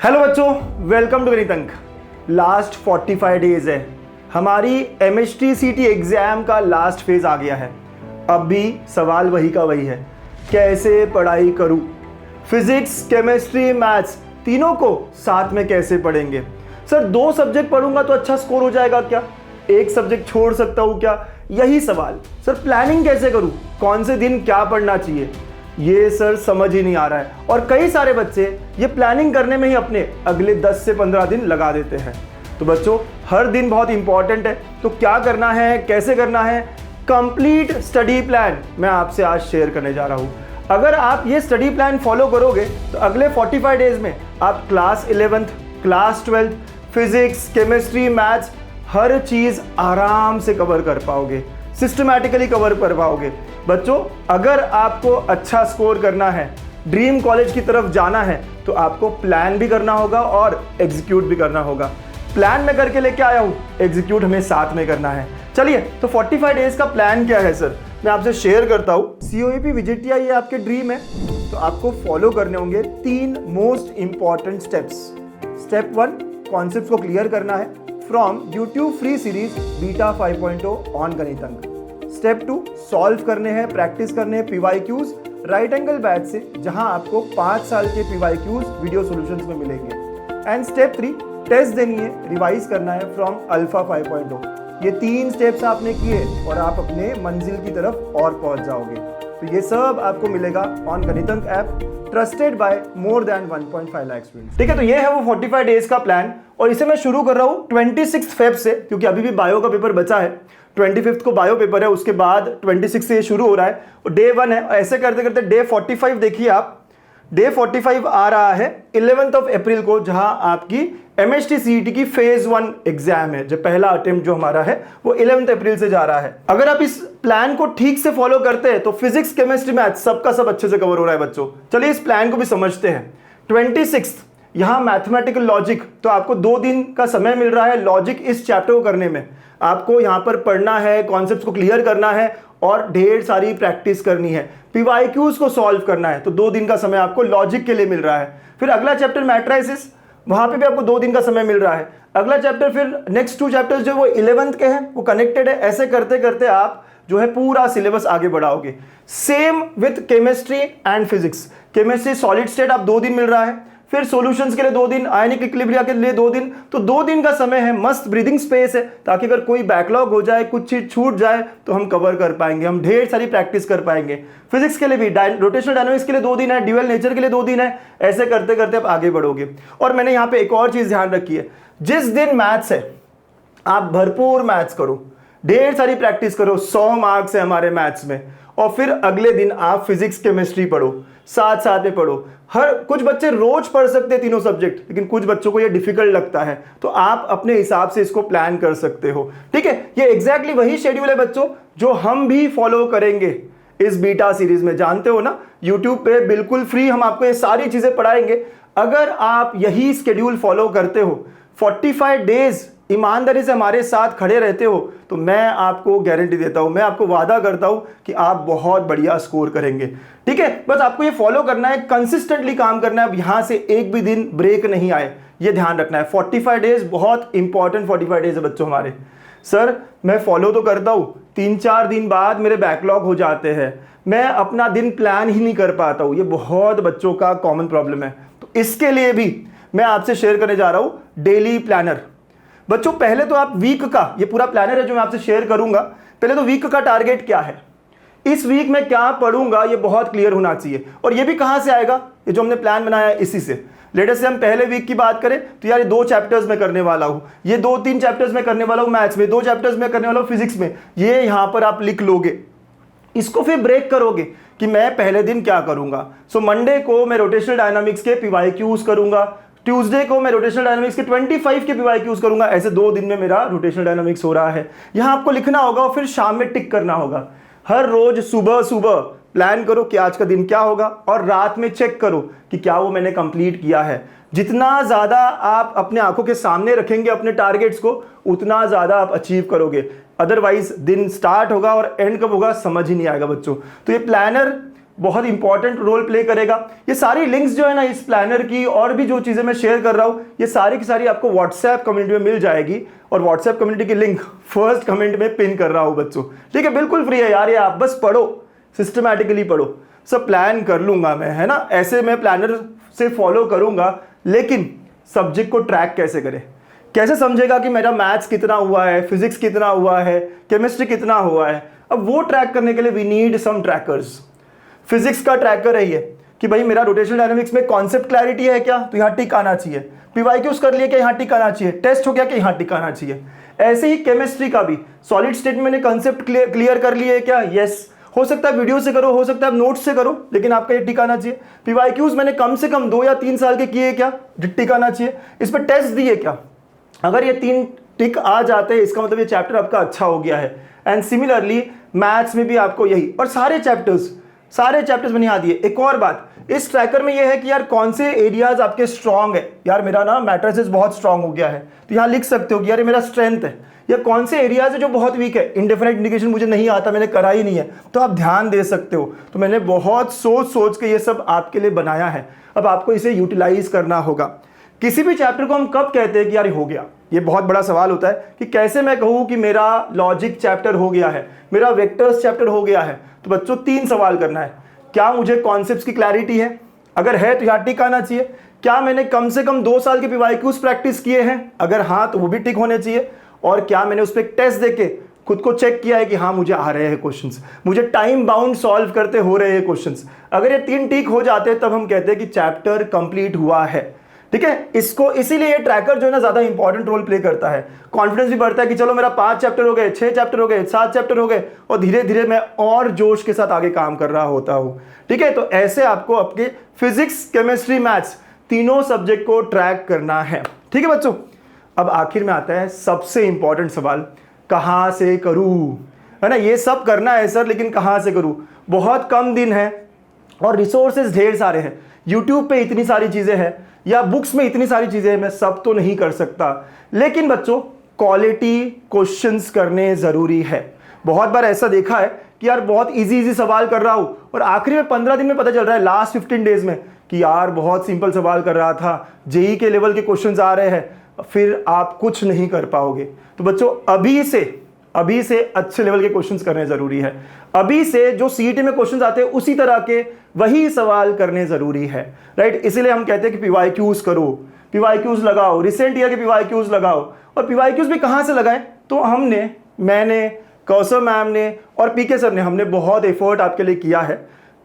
Hello बच्चों, welcome to गणित अंक। लास्ट 45 डेज है, हमारी MHTCT एग्जाम का लास्ट फेज आ गया है। अब भी सवाल वही का वही है, कैसे पढ़ाई करूं? फिजिक्स, केमिस्ट्री, मैथ्स तीनों को साथ में कैसे पढ़ेंगे? सर 2 सब्जेक्ट पढ़ूंगा तो अच्छा स्कोर हो जाएगा क्या? एक सब्जेक्ट छोड़ सकता हूं क्या? यही सवाल। सर प्लानिंग कैसे करूं? कौन से दिन क्या पढ़ना चाहिए? ये सर समझ ही नहीं आ रहा है। और कई सारे बच्चे ये प्लानिंग करने में ही अपने अगले 10 से 15 दिन लगा देते हैं। तो बच्चों, हर दिन बहुत इंपॉर्टेंट है। तो क्या करना है, कैसे करना है? कंप्लीट स्टडी प्लान मैं आपसे आज शेयर करने जा रहा हूँ। अगर आप ये स्टडी प्लान फॉलो करोगे तो अगले 45 डेज में आप class 11th, class 12th, physics, chemistry, maths हर चीज़ आराम से कवर कर पाओगे, सिस्टमैटिकली कवर कर पाओगे। बच्चों, अगर आपको अच्छा स्कोर करना है, ड्रीम कॉलेज की तरफ जाना है, तो आपको प्लान भी करना होगा और एग्जीक्यूट भी करना होगा। प्लान मैं करके लेके आया हूँ, एग्जीक्यूट हमें साथ में करना है। चलिए, तो 45 डेज का प्लान क्या है सर, मैं आपसे शेयर करता हूँ। COAP VJTI ये आपके ड्रीम है, तो आपको फॉलो करने होंगे 3 most important steps. Step 1, concept को क्लियर करना है from YouTube free series beta 5.0 on गणित अंक। स्टेप 2, सॉल्व करने हैं, प्रैक्टिस करने हैं PYQs राइट एंगल बैच से, जहां आपको 5 साल के PYQs वीडियो सॉल्यूशंस में मिलेंगे। एंड स्टेप 3, टेस्ट देनी है, रिवाइज करना है फ्रॉम अल्फा 5.0। ये 3 स्टेप्स आपने किए और आप अपने मंजिल की तरफ और पहुंच जाओगे। तो ये सब आपको मिलेगा ऑन गणित अंक app, trusted bye more than 1.5 lakh students. ठीक है, तो ये है वो 45 डेज का प्लान और इसे मैं शुरू कर रहा हूँ 26 फेब से, क्योंकि अभी भी बायो का पेपर बचा है। 25 को बायो पेपर है, उसके बाद 26 से ये शुरू हो रहा है और डे 1 है। ऐसे करते करते डे 45 देखिए आप, डे 45 आ रहा है 11 अप्रैल को, जहां आपकी MHTCT की फेज 1 एग्जाम है। जो पहला अटेम्प्ट जो हमारा है वो 11 अप्रैल से जा रहा है। अगर आप इस प्लान को ठीक से फॉलो करते हैं तो फिजिक्स, केमिस्ट्री, मैथ्स सबका सब अच्छे से कवर हो रहा है बच्चों। चलिए इस प्लान को भी समझते हैं। 26 यहाँ मैथमेटिकल लॉजिक, तो आपको 2 दिन का समय मिल रहा है लॉजिक इस चैप्टर को करने में। आपको यहाँ पर पढ़ना है, कॉन्सेप्ट्स को क्लियर करना है और ढेर सारी प्रैक्टिस करनी है, PYQs को सॉल्व करना है। तो 2 दिन का समय आपको लॉजिक के लिए मिल रहा है। फिर अगला चैप्टर मैट्राइसिस, वहाँ पे भी आपको 2 दिन का समय मिल रहा है। अगला चैप्टर, फिर नेक्स्ट 2 चैप्टर्स जो वो 11th के हैं, वो कनेक्टेड है। ऐसे करते करते आप जो है पूरा सिलेबस आगे बढ़ाओगे। Same with chemistry and physics. Chemistry solid state आप 2 दिन मिल रहा है, फिर सॉल्यूशंस के लिए 2 दिन, आयनिक इक्विलिब्रिया के लिए 2 दिन। तो 2 दिन का समय है, मस्त ब्रीदिंग स्पेस है, ताकि अगर कोई बैकलॉग हो जाए, कुछ चीज छूट जाए तो हम कवर कर पाएंगे, हम ढेर सारी प्रैक्टिस कर पाएंगे। फिजिक्स के लिए भी रोटेशनल डायनामिक्स के लिए 2 दिन है, ड्यूअल नेचर के लिए 2 दिन है। ऐसे करते करते आप आगे बढ़ोगे। और मैंने यहाँ पे एक और चीज ध्यान रखी है, जिस दिन मैथ्स है आप भरपूर मैथ्स करो, ढेर सारी प्रैक्टिस करो। 100 मार्क्स है हमारे मैथ्स में। और फिर अगले दिन आप फिजिक्स, केमिस्ट्री पढ़ो, साथ साथ में पढ़ो। हर कुछ बच्चे रोज पढ़ सकते हैं तीनों सब्जेक्ट, लेकिन कुछ बच्चों को ये डिफिकल्ट लगता है, तो आप अपने हिसाब से इसको प्लान कर सकते हो। ठीक है, ये एग्जैक्टली वही शेड्यूल है बच्चों जो हम भी फॉलो करेंगे इस बीटा सीरीज में। जानते हो ना, यूट्यूब पे बिल्कुल फ्री हम आपको ये सारी चीजें पढ़ाएंगे। अगर आप यही शेड्यूल फॉलो करते हो, 45 डेज ईमानदारी से हमारे साथ खड़े रहते हो, तो मैं आपको गारंटी देता हूं, मैं आपको वादा करता हूं कि आप बहुत बढ़िया स्कोर करेंगे। ठीक है, बस आपको ये फॉलो करना है, कंसिस्टेंटली काम करना है। अब यहां से एक भी दिन ब्रेक नहीं आए, ये ध्यान रखना है। 45 डेज बहुत इंपॉर्टेंट 45 डेज है बच्चों हमारे। सर मैं फॉलो तो करता हूं, 3-4 दिन बाद मेरे बैकलॉग हो जाते हैं, मैं अपना दिन प्लान ही नहीं कर पाता हूं। ये बहुत बच्चों का कॉमन प्रॉब्लम है। तो इसके लिए भी मैं आपसे शेयर करने जा रहा हूं डेली प्लानर। बच्चों पहले तो आप वीक का, ये पूरा प्लानर है जो मैं आपसे शेयर करूंगा। पहले तो वीक का टारगेट क्या है, इस वीक में क्या पढ़ूंगा, ये बहुत क्लियर होना चाहिए। और ये भी कहां से आएगा, ये जो हमने प्लान बनाया है इसी से। लेटेस्ट से हम पहले वीक की बात करें तो यार ये 2 चैप्टर्स में करने वाला हूं, ये 2-3 चैप्टर्स में करने वाला हूं मैथ्स में, 2 चैप्टर्स में करने वाला हूं फिजिक्स में। ये यहां पर आप लिख लोगे, इसको फिर ब्रेक करोगे कि मैं पहले दिन क्या करूंगा। सो मंडे को मैं रोटेशनल डायनामिक्स के PYQs करूंगा, ट्यूसडे को मैं रोटेशनल डायनामिक्स के 25 के PYQs करूंगा। ऐसे 2 दिन में मेरा रोटेशनल डायनामिक्स हो रहा है। यहां आपको लिखना होगा और फिर शाम में टिक करना होगा। हर रोज सुबह सुबह प्लान करो कि आज का दिन क्या होगा और रात में चेक करो कि क्या वो मैंने कंप्लीट किया है। जितना ज़्यादा आप अपने आंखों के सामने रखेंगे अपने टारगेट्स को, उतना ज़्यादा आप अचीव करोगे। अदरवाइज दिन स्टार्ट होगा और एंड कब होगा समझ ही नहीं आएगा बच्चों। तो ये प्लानर बहुत इंपॉर्टेंट रोल प्ले करेगा। ये सारी लिंक्स जो है ना इस प्लानर की और भी जो चीज़ें मैं शेयर कर रहा हूँ ये सारी की सारी आपको व्हाट्सएप कम्युनिटी में मिल जाएगी, और व्हाट्सएप कम्युनिटी की लिंक फर्स्ट कमेंट में पिन कर रहा हूँ बच्चों, ठीक है। बिल्कुल फ्री है यार, ये आप बस पढ़ो, सिस्टमैटिकली पढ़ो, सब प्लान कर लूंगा मैं, है ना, ऐसे मैं प्लानर से फॉलो करूंगा। लेकिन सब्जेक्ट को ट्रैक कैसे करें, कैसे समझेगा कि मेरा मैथ्स कितना हुआ है, फिजिक्स कितना हुआ है, केमिस्ट्री कितना हुआ है। अब वो ट्रैक करने के लिए we need some trackers. Physics का ट्रैकर है ये कि भाई मेरा रोटेशनल डायनामिक्स में कॉन्सेप्ट क्लैरिटी है क्या, तो यहाँ टिक आना चाहिए। पीवाईक्यूज कर लिए क्या, यहाँ टिक आना चाहिए। टेस्ट हो गया कि यहाँ टिक आना चाहिए। ऐसे ही केमिस्ट्री का भी सॉलिड स्टेट में मैंने कॉन्सेप्ट क्लियर कर लिए क्या, यस। हो सकता है वीडियो से करो, हो सकता है आप नोट्स से करो, लेकिन आपका ये टिक आना चाहिए। पीवाईक्यूज मैंने कम से कम 2 या 3 साल के किए क्या, टिक आना चाहिए। इस पर टेस्ट दिए क्या, अगर ये 3 टिक आ जाते हैं इसका मतलब ये चैप्टर आपका अच्छा हो गया है। एंड सिमिलरली मैथ्स में भी आपको यही, और सारे चैप्टर्स मैंने यहाँ दिए। एक और बात इस ट्रैकर में ये है कि यार कौन से एरियाज आपके स्ट्रांग है। यार मेरा ना मैट्रिसेस बहुत स्ट्रांग हो गया है, तो यहाँ लिख सकते हो कि यार ये मेरा स्ट्रेंथ है। या कौन से एरियाज है जो बहुत वीक है, इंडेफिनिट इंटीग्रेशन मुझे नहीं आता, मैंने करा ही नहीं है, तो आप ध्यान दे सकते हो। तो मैंने बहुत सोच के ये सब आपके लिए बनाया है, अब आपको इसे यूटिलाइज करना होगा। किसी भी चैप्टर को हम कब कहते हैं कि यार हो गया, ये बहुत बड़ा सवाल होता है कि कैसे मैं कहूँ कि मेरा लॉजिक चैप्टर हो गया है, मेरा वेक्टर्स चैप्टर हो गया है। तो बच्चों 3 सवाल करना है, क्या मुझे कॉन्सेप्ट्स की क्लैरिटी है, अगर है तो यहाँ टिक आना चाहिए। क्या मैंने कम से कम 2 साल के पीवाईक्यूज प्रैक्टिस किए हैं, अगर हाँ तो वो भी टिक होने चाहिए। और क्या मैंने उस पर टेस्ट देके खुद को चेक किया है कि हाँ मुझे आ रहे हैं क्वेश्चंस, मुझे टाइम बाउंड सॉल्व करते हो रहे हैं क्वेश्चंस। अगर ये 3 टिक हो जाते हैं तब हम कहते हैं कि चैप्टर कंप्लीट हुआ है, ठीक है। इसको इसीलिए ये ट्रैकर जो है ना ज्यादा इंपॉर्टेंट रोल प्ले करता है। कॉन्फिडेंस भी बढ़ता है कि चलो मेरा 5 चैप्टर हो गए, 6 चैप्टर हो गए, 7 चैप्टर हो गए, और धीरे धीरे मैं और जोश के साथ आगे काम कर रहा होता हूँ, ठीक है। तो ऐसे आपको अपने फिजिक्स, केमिस्ट्री, मैथ्स तीनों सब्जेक्ट को ट्रैक करना है, ठीक है बच्चों। अब आखिर में आता है सबसे इंपॉर्टेंट सवाल, कहाँ से करूँ, है ना। ये सब करना है सर, लेकिन कहाँ से करूँ। बहुत कम दिन है और रिसोर्सेज ढेर सारे हैं, यूट्यूब पे इतनी सारी चीज़ें हैं या बुक्स में इतनी सारी चीज़ें हैं, मैं सब तो नहीं कर सकता। लेकिन बच्चों क्वालिटी क्वेश्चंस करने ज़रूरी है। बहुत बार ऐसा देखा है कि यार बहुत इजी सवाल कर रहा हूँ और आखिरी में 15 दिन में पता चल रहा है, लास्ट 15 डेज में, कि यार बहुत सिंपल सवाल कर रहा था, जेई के लेवल के क्वेश्चंस आ रहे हैं, फिर आप कुछ नहीं कर पाओगे। तो बच्चों अभी से अच्छे लेवल के क्वेश्चंस करने जरूरी है। अभी से जो सीईटी में क्वेश्चंस आते हैं उसी तरह के वही सवाल करने जरूरी है, राइट। इसीलिए हम कहते हैं कि पीवाईक्यूज करो, पीवाईक्यूज लगाओ, रिसेंट ईयर के पीवाईक्यूज लगाओ। और पीवाईक्यूज भी कहाँ से लगाएं, तो मैंने कौसर मैम ने और पीके सर ने, हमने बहुत एफर्ट आपके लिए किया है।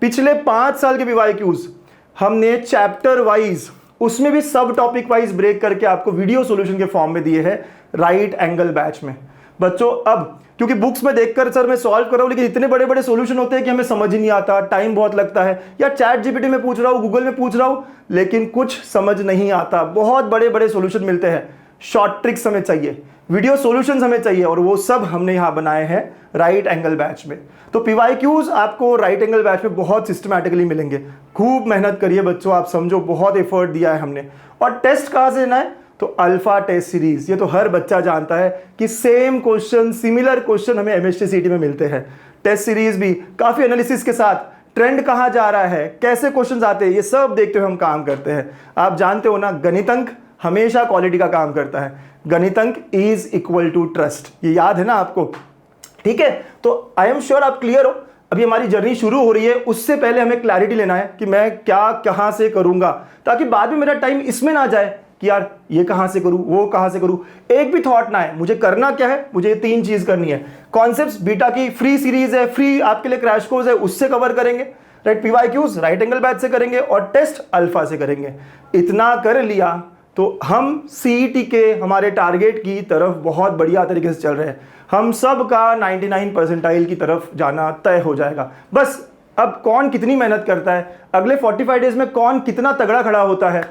पिछले 5 साल के पीवाईक्यूज हमने चैप्टर वाइज, उसमें भी सब टॉपिक वाइज ब्रेक करके आपको वीडियो सॉल्यूशन के फॉर्म में दिए हैं राइट एंगल बैच में। बच्चों अब क्योंकि बुक्स में देखकर सर मैं सॉल्व कर रहा हूँ, लेकिन इतने बड़े बड़े सॉल्यूशन होते हैं कि हमें समझ ही नहीं आता, टाइम बहुत लगता है, या चैट जीपीटी में पूछ रहा हूँ, गूगल में पूछ रहा हूँ, लेकिन कुछ समझ नहीं आता। बहुत बड़े बड़े सॉल्यूशन मिलते हैं, शॉर्ट ट्रिक्स हमें चाहिए, वीडियो सॉल्यूशंस हमें चाहिए, और वो सब हमने यहाँ बनाए हैं राइट एंगल बैच में। तो पीवाईक्यूज आपको राइट एंगल बैच में बहुत सिस्टमैटिकली मिलेंगे। खूब मेहनत करिए बच्चों, आप समझो बहुत एफर्ट दिया है हमने। और टेस्ट कहाँ से लेना है, तो अल्फा टेस्ट सीरीज। ये तो हर बच्चा जानता है कि सेम क्वेश्चन, सिमिलर क्वेश्चन हमें एमएसटी सीटी में मिलते हैं। टेस्ट सीरीज भी काफी एनालिसिस के साथ, ट्रेंड कहाँ जा रहा है, कैसे क्वेश्चंस आते हैं, ये सब देखते हुए हम काम करते हैं। आप जानते हो ना, गणितंक हमेशा क्वालिटी का काम करता है। गणितंक इज इक्वल टू ट्रस्ट, ये याद है ना आपको, ठीक है। तो आई एम श्योर आप क्लियर हो। अभी हमारी जर्नी शुरू हो रही है, उससे पहले हमें क्लैरिटी लेना है कि मैं क्या कहाँ से करूंगा, ताकि बाद में मेरा टाइम इसमें ना जाए कि यार ये कहाँ से करूं, वो कहाँ से करूं। एक भी थॉट ना है, मुझे करना क्या है, मुझे ये 3 चीज करनी है। कॉन्सेप्ट्स बीटा की फ्री सीरीज है, फ्री आपके लिए क्रैश कोर्स है, उससे कवर करेंगे, right. PYQs right angle batch से करेंगे, और टेस्ट अल्फा से करेंगे। इतना कर लिया तो हम सीईटी के हमारे टारगेट की तरफ बहुत बढ़िया तरीके से चल रहे हैं। हम सब का 99 परसेंटाइल की तरफ जाना तय हो जाएगा। बस अब कौन कितनी मेहनत करता है, अगले 45 डेज में कौन कितना तगड़ा खड़ा होता है,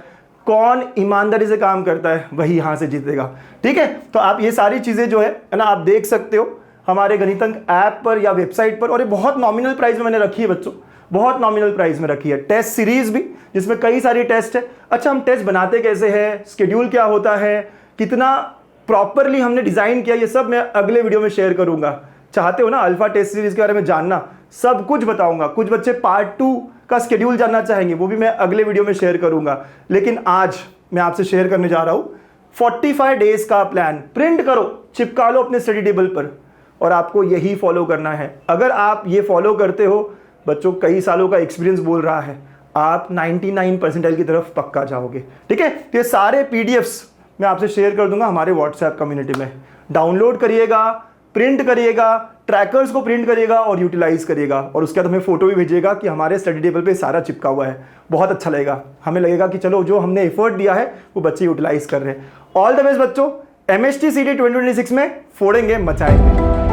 कौन ईमानदारी से काम करता है, वही यहां से जीतेगा, ठीक है। तो आप ये सारी चीजें जो है ना, आप देख सकते हो हमारे गणितंक ऐप पर या वेबसाइट पर। और ये बहुत नॉमिनल प्राइस में मैंने रखी है बच्चों, बहुत नॉमिनल प्राइस में रखी है। टेस्ट सीरीज भी, जिसमें कई सारी टेस्ट है। अच्छा, हम टेस्ट बनाते कैसे हैं, स्केड्यूल क्या होता है, कितना प्रॉपरली हमने डिजाइन किया, ये सब मैं अगले वीडियो में शेयर करूंगा। चाहते हो ना अल्फा टेस्ट सीरीज के बारे में जानना, सब कुछ बताऊंगा। कुछ बच्चे पार्ट 2 का शेड्यूल जानना चाहेंगे, वो भी मैं अगले वीडियो में शेयर करूंगा। लेकिन आज मैं आपसे शेयर करने जा रहा हूं 45 डेज का प्लान। प्रिंट करो, चिपका लो अपने स्टडी टेबल पर, और आपको यही फॉलो करना है। अगर आप ये फॉलो करते हो, बच्चों कई सालों का एक्सपीरियंस बोल रहा है, आप 99 परसेंटाइल की तरफ पक्का जाओगे। ठीक है, तो ये सारे पीडीएफ्स मैं आपसे शेयर कर दूंगा हमारे व्हाट्सएप कम्युनिटी में। डाउनलोड करिएगा, प्रिंट करिएगा, ट्रैकर्स को प्रिंट करिएगा और यूटिलाइज करिएगा, और उसके बाद हमें फोटो भी भेजिएगा कि हमारे स्टडी टेबल पे सारा चिपका हुआ है। बहुत अच्छा लगेगा, हमें लगेगा कि चलो जो हमने एफर्ट दिया है वो बच्चे यूटिलाइज कर रहे हैं। ऑल द बेस्ट बच्चों, MHT CT 2026 में फोड़ेंगे, मचाएंगे।